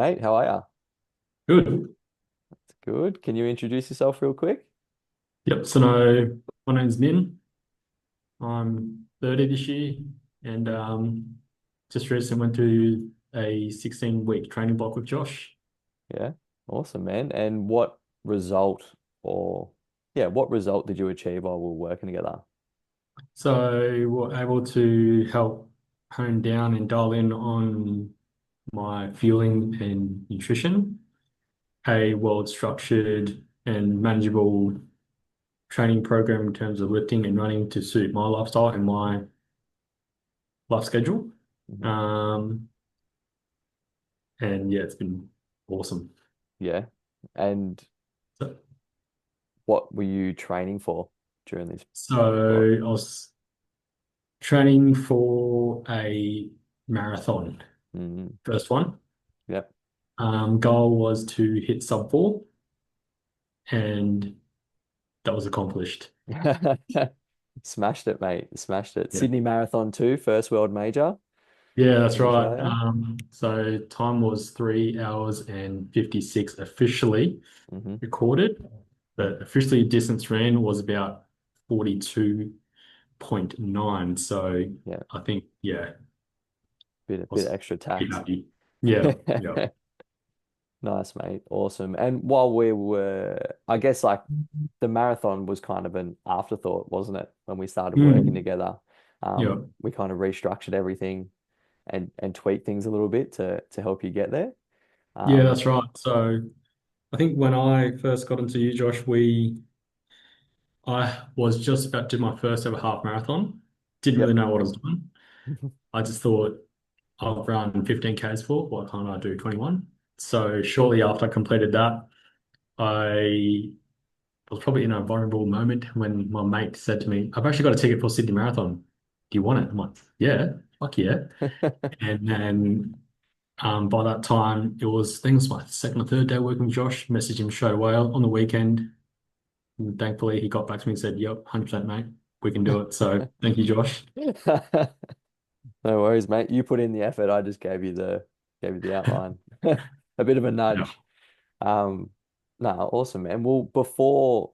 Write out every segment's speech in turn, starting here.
mate. How are you? Good. Good. Can you introduce yourself real quick? Yep. So no, my name's Min. I'm 30 this year and just recently went through a 16-week training block with Josh. Yeah. Awesome, man. And what result or what result did you achieve while we were working together? So we're able to help hone down and dial in on my fueling and nutrition, a well-structured and manageable training program in terms of lifting and running to suit my lifestyle and my life schedule. Mhm. Um, and yeah, it's been awesome. Yeah. And So, what were you training for during this block? so I was training for a marathon, Mm. first one. Yep. Goal was to hit sub 4, and that was accomplished. Smashed it, mate. Smashed it. Yeah. Sydney Marathon 2, first world major Yeah, that's in right. Australia. So time was 3 hours and 56 officially Hmm. recorded, but officially distance ran was about 42.9. So Yeah. I think, yeah, I Bit was extra pretty tax. happy. Yeah, yeah. Nice, mate. Awesome. And while we were, I guess like the marathon was kind of an afterthought, wasn't it? When we started working Mm, together, yeah. we kind of restructured everything and tweaked things a little bit to help you get there. Yeah, Um, that's right. So I think when I first got into you, Josh, I was just about to do my first ever half marathon. Didn't really yep. know what I was doing. I just thought I'll run 15 Ks for, why can't I do 21? So shortly after I completed that, I was probably in a vulnerable moment when my mate said to me, I've actually got a ticket for Sydney Marathon. Do you want it? I'm like, yeah, fuck yeah. And then by that time, it was, I think it was my second or third day working with Josh. Messaged him straight away on the weekend. And thankfully, he got back to me and said, "Yep, 100% mate, we can do it." So thank you, Josh. No worries, mate. You put in the effort. I just gave you the outline. A bit of a Yeah. nudge. Um, no, awesome, man. Well, before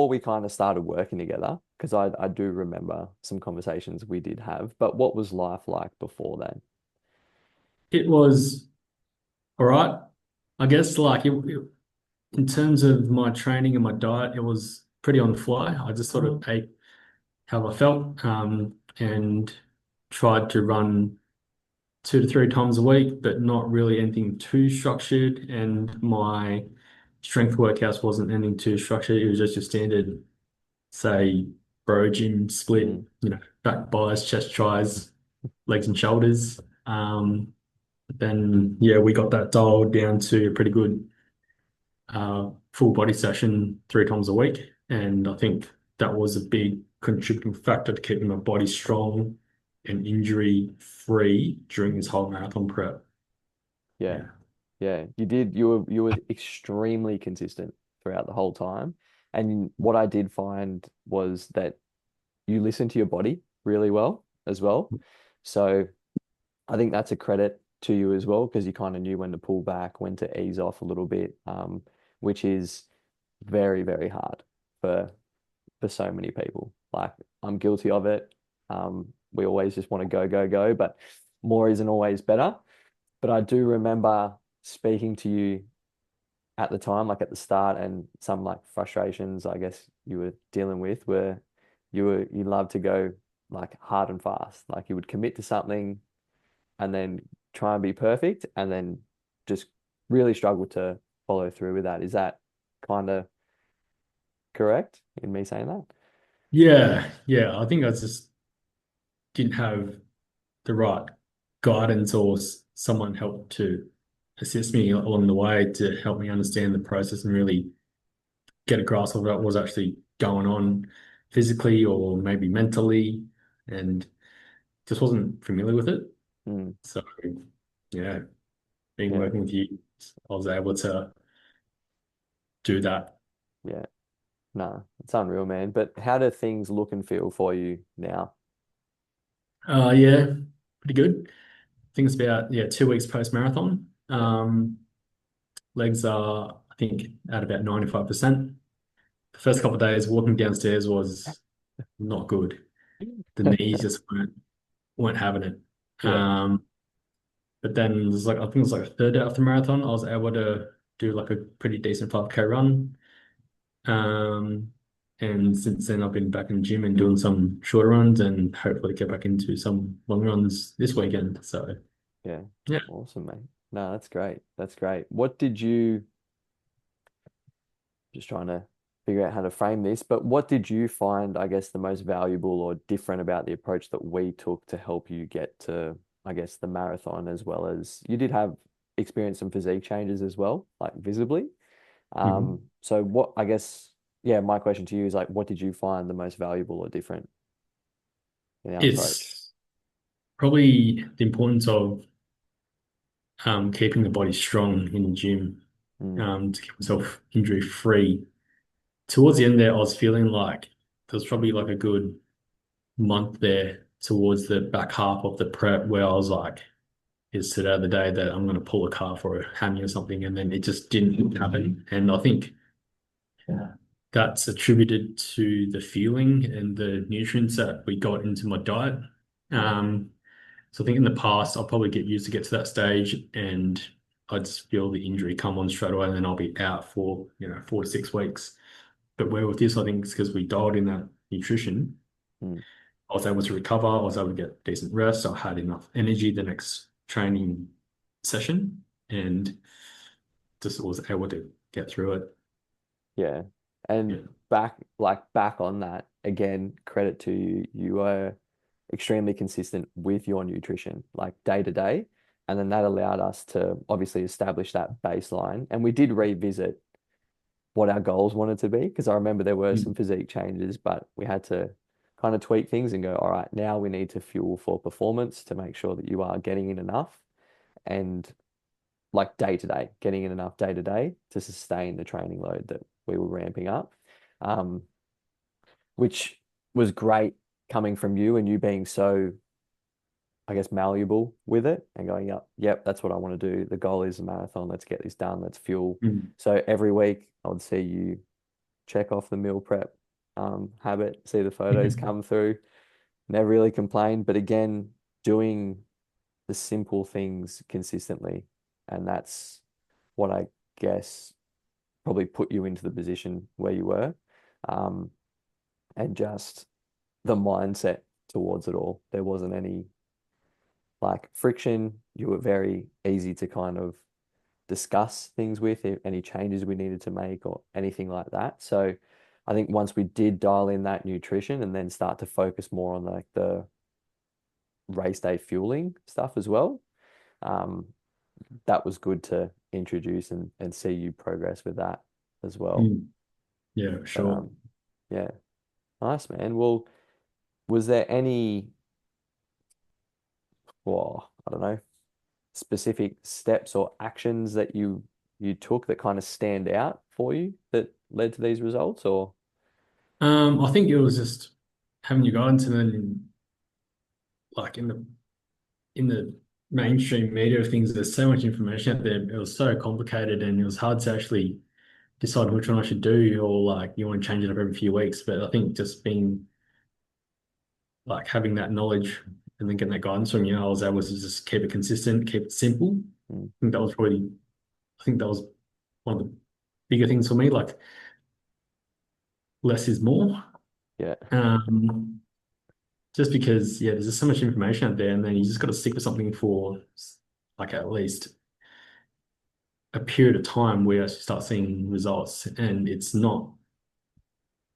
we kind of started working together, because I do remember some conversations we did have, but what was life like before then? It was all right. I guess in terms of my training and my diet, it was pretty on the fly. I just sort of ate how I felt and tried to run 2 to 3 times a week, but not really anything too structured. And my strength workouts wasn't anything too structured. It was just your standard, say, bro gym split, Mm, back buys, chest tries, legs and shoulders. Then yeah, we got that dialed down to a pretty good full body session 3 times a week. And I think that was a big contributing factor to keeping my body strong and injury free during this whole marathon prep. yeah, Yeah. yeah. You were extremely consistent throughout the whole time. And what I did find was that you listen to your body really well as well. So I think that's a credit to you as well, because you kind of knew when to pull back, when to ease off a little bit, which is very, very hard for so many people. Like I'm guilty of it. We always just want to go, go, go, but more isn't always better. But I do remember speaking to you at the time, like at the start, and some like frustrations I guess you were dealing with were you love to go like hard and fast. Like you would commit to something and then try and be perfect and then just really struggle to follow through with that. Is that kind of correct in me saying that? Yeah, yeah. I think I just didn't have the right guidance or someone help to assist me along the way to help me understand the process and really get a grasp of what was actually going on physically or maybe mentally, and just wasn't familiar with it. Mm, So, yeah, being yeah, working with you, I was able to do that. yeah. No, it's unreal, man. But how do things look and feel for you now? Yeah, pretty good. I think it's about 2 weeks post marathon. Yeah. Um, Legs are, I think, at about 95%. The first couple of days walking downstairs was not good. The knees just weren't having it. Yeah. But then there's like I think it was like a third day after marathon, I was able to do like a pretty decent 5K run. Um, and since then I've been back in the gym and doing some shorter runs and hopefully get back into some long runs this weekend. So Yeah. yeah. Awesome, mate. No, that's great. That's great. What did you, just trying to figure out how to frame this, but what did you find, I guess, the most valuable or different about the approach that we took to help you get to, I guess, the marathon, as well as you did have experience some physique changes as well, like visibly. Mhm. So what, I guess, yeah, my question to you is like, what did you find the most valuable or different in our approach? It's probably the importance of keeping the body strong in the gym, Mm, to keep myself injury free. Towards the end there, I was feeling like there was probably like a good month there towards the back half of the prep where I was like, is today the day that I'm going to pull a calf or a hammy or something? And then it just didn't happen. And I think that's attributed to the fueling and the nutrients that we got into my diet. yeah, Um, so I think in the past, I'll probably get used to get to that stage and I just feel the injury come on straight away and then I'll be out for, 4 to 6 weeks. But where with this, I think it's because we dialed in that nutrition. mm, I was able to recover. I was able to get decent rest. I had enough energy the next training session and just was able to get through it. yeah. Yeah. And back on that, again, credit to you. You were extremely consistent with your nutrition, like day to day. And then that allowed us to obviously establish that baseline. And we did revisit what our goals wanted to be, because I remember there were some Mm. physique changes, but we had to kind of tweak things and go, all right, now we need to fuel for performance to make sure that you are getting in enough and like day to day, getting in enough day to day to sustain the training load that we were ramping up. Um, which was great coming from you and you being so, I guess, malleable with it and going, yep, that's what I want to do. The goal is a marathon. Let's get this done. Let's fuel. Mm. So every week I would see you check off the meal prep habit, see the photos come through, never really complained. But again, doing the simple things consistently. And that's what I guess probably put you into the position where you were. Um, and just the mindset towards it all. There wasn't any like friction. You were very easy to kind of discuss things with, if any changes we needed to make or anything like that. So I think once we did dial in that nutrition and then start to focus more on like the race day fueling stuff as well, um, that was good to introduce and see you progress with that as well. Mm. Yeah, But sure. yeah, nice man. Well, was there any, well, I don't know, specific steps or actions that you took that kind of stand out for you that led to these results, or I think it was just having your guidance and then like in the mainstream media of things, there's so much information out there. It was so complicated and it was hard to actually decide which one I should do or like you want to change it up every few weeks. But I think just being like having that knowledge and then getting that guidance from you, I was able to just keep it consistent, keep it simple. mm, I think that was probably, I think that was one of the bigger things for me. Like less is more. yeah, Um, just because, yeah, there's just so much information out there, and then you just got to stick with something for like at least a period of time where you actually start seeing results. And it's not,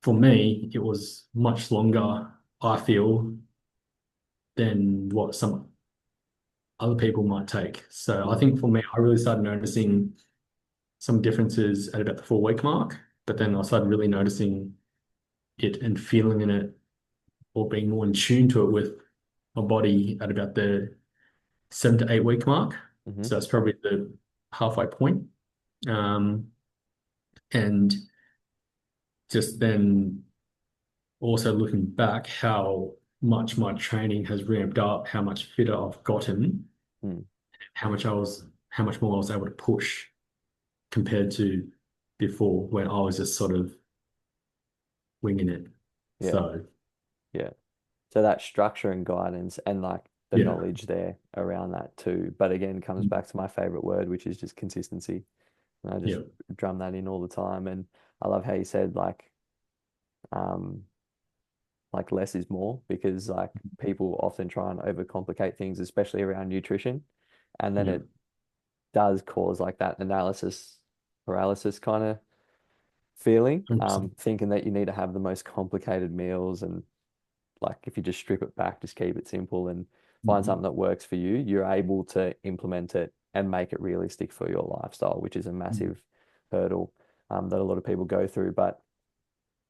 for me, it was much longer, I feel, than what some other people might take. So I mm, think for me, I really started noticing some differences at about the 4 week mark, but then I started really noticing it and feeling in it or being more in tune to it with my body at about the 7 to 8 week mark. hmm, So that's probably the halfway point. Um, and just then also looking back, how much my training has ramped up, how much fitter I've gotten, mm, how much I was how much more I was able to push compared to before when I was just sort of winging it. Yeah. So Yeah. So that structure and guidance and like the yeah, knowledge there around that too. But again, comes back to my favorite word, which is just consistency. And I just yeah, drum that in all the time. And I love how you said um, like less is more because like people often try and overcomplicate things, especially around nutrition. And then yeah, it does cause like that analysis paralysis kind of feeling, 100%. thinking that you need to have the most complicated meals and like if you just strip it back, just keep it simple and find Mhm. something that works for you, you're able to implement it and make it realistic for your lifestyle, which is a massive hurdle that a lot of people go through. But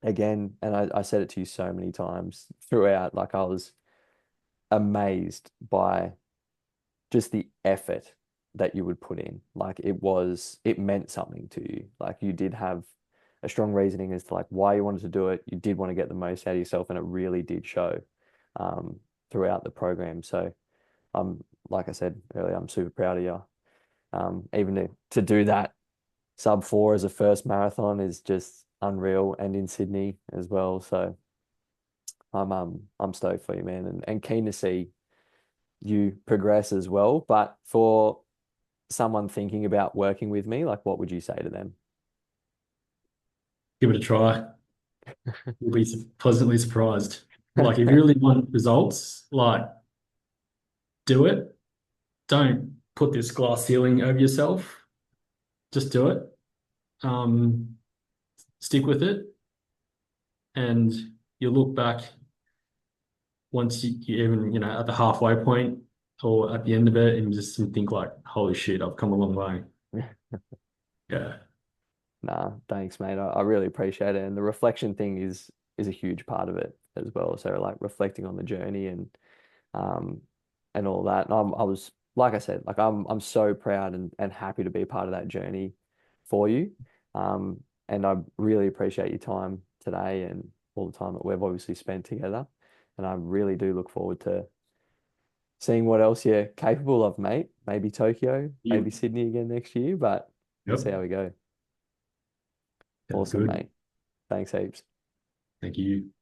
again, and I said it to you so many times throughout, like I was amazed by just the effort that you would put in. Like it meant something to you. Like you did have a strong reasoning as to like why you wanted to do it. You did want to get the most out of yourself, and it really did show um, throughout the program. So like I said earlier, I'm super proud of you. Even to do that sub 4 as a first marathon is just unreal, and in Sydney as well. So I'm stoked for you, man, and keen to see you progress as well. But for someone thinking about working with me, like what would you say to them? Give it a try. You'll be pleasantly surprised. Like if you really want results, like do it. Don't put this glass ceiling over yourself. Just do it. Um, Stick with it, and you look back once you even at the halfway point or at the end of it, and you just think like, "Holy shit, I've come a long way." Yeah. Nah, thanks, mate. I really appreciate it. And the reflection thing is a huge part of it as well. So like reflecting on the journey um and all that. And I was like I said, like I'm so proud and happy to be a part of that journey for you. And I really appreciate your time today and all the time that we've obviously spent together. And I really do look forward to seeing what else you're capable of, mate. Maybe Tokyo, Yep. maybe Sydney again next year, but we'll Yep. see how we go. Sounds Awesome, good. mate. Thanks heaps. Thank you.